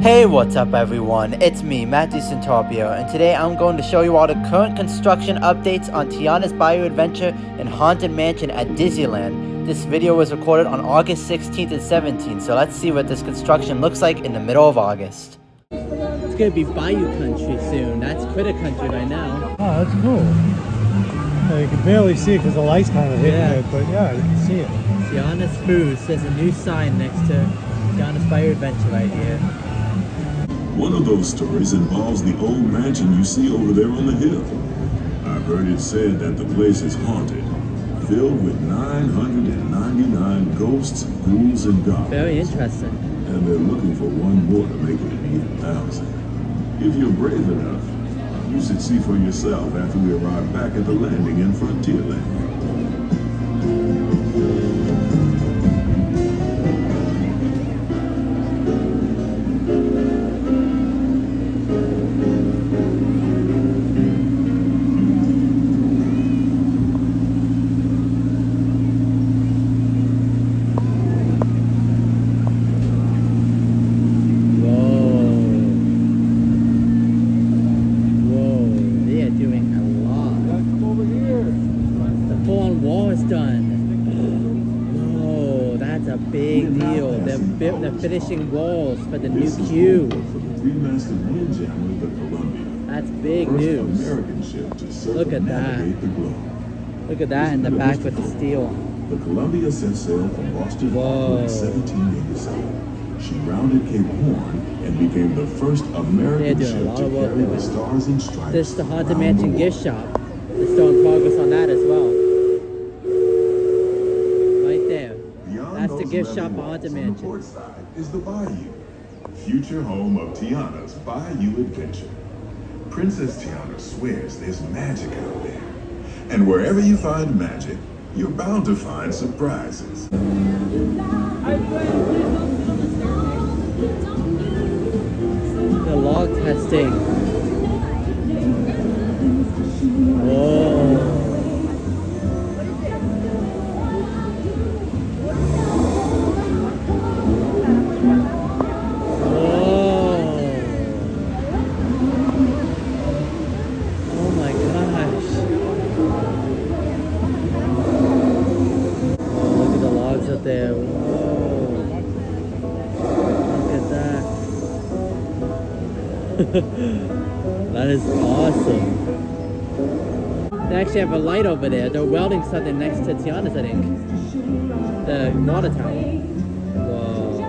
Hey, what's up everyone? It's me, Matthew Centopio, and today I'm going to show you all the current construction updates on Tiana's Bayou Adventure and Haunted Mansion at Disneyland. This video was recorded on August 16th and 17th, so let's see what this construction looks like in the middle of August. It's gonna be Bayou Country soon. That's Critter Country right now. Oh, that's cool. Yeah, you can barely see it because the light's kind of hitting it, but yeah, you can see it. Tiana's Foods. There's a new sign next to Tiana's Bayou Adventure right here. One of those stories involves the old mansion you see over there on the hill. I've heard it said that the place is haunted, filled with 999 ghosts, ghouls, and goblins. Very interesting. And they're looking for one more to make it 8,000. If you're brave enough, you should see for yourself after we arrive back at the landing in Frontierland. Big deal. They're finishing walls for the new queue. That's big news. Look at that. Look at that in the back with the steel. The Columbia set sail from Boston in 1787. She rounded Cape Horn and became the first American ship to carry the Stars and Stripes. This is the Haunted Mansion gift shop. They're still in progress on that as well. That's the gift shop for Haunted Mansion. The port side is the Bayou, future home of Tiana's Bayou Adventure. Princess Tiana swears there's magic out there. And wherever you find magic, you're bound to find surprises. The log testing. Whoa. There. Whoa. Look at that. That is awesome. They actually have a light over there. They're welding something next to Tiana's, I think. The water tower. Whoa.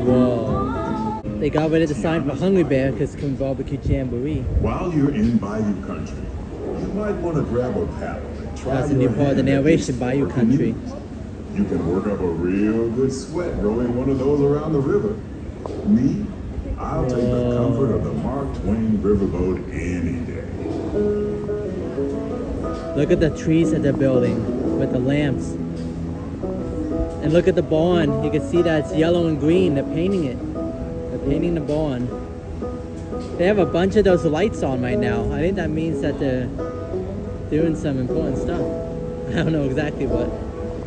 Whoa. They got rid of the sign for Hungry Bear because it's barbecue jamboree. While you're in Bayou Country, you might want to grab a paddle and try. That's a new part of the narration, Bayou Country. You can work up a real good sweat rowing one of those around the river. Me, I'll take the comfort of the Mark Twain riverboat any day. Look at the trees that they're building with the lamps. And look at the barn. You can see that it's yellow and green. They're painting it. They're painting the barn. They have a bunch of those lights on right now. I think that means that they're doing some important stuff. I don't know exactly what,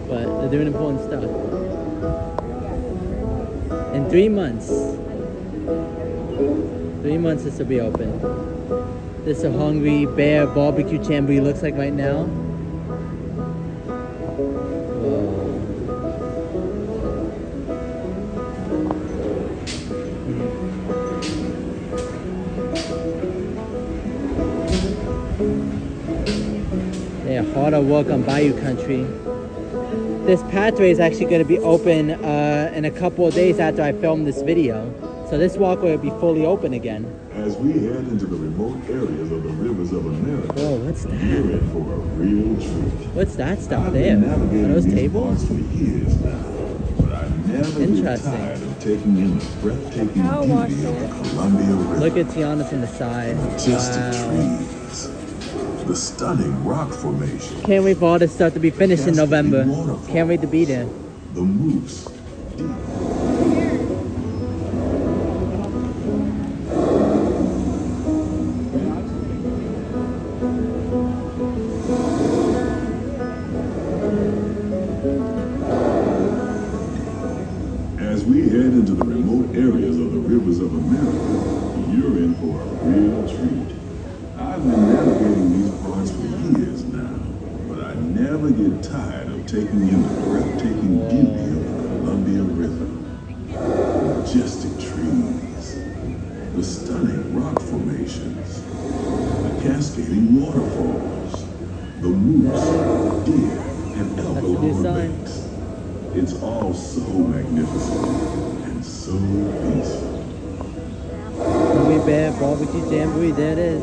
but they're doing important stuff. In 3 months. 3 months this will be open. This is a Hungry Bear barbecue jamboree looks like right now. Yeah, harder work on Bayou Country. This pathway is actually going to be open in a couple of days after I film this video. So this walkway will be fully open again. As we head into the remote areas of the rivers of America, whoa, what's that? You're in for a real treat. What's that stuff there? Are those tables? For years now, but I never get tired of taking in the breathtaking beauty of the Columbia River. Look at Tiana's on the side. Majestic trees. The stunning rock formation. Can't wait for all this stuff to be finished in November. Can't wait to be there. The moose. As we head into the remote areas of the rivers of America, you're in for a real treat. I've been navigating these parts for years now, but I never get tired of taking in the breathtaking beauty of the Columbia River. Majestic trees, the stunning rock formations, the cascading waterfalls, the moose, deer, and elk along the banks. It's all so magnificent and so peaceful. Gummy Bear Barbecue Jamboree, there it is.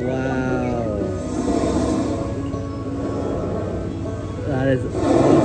Wow. That is awesome.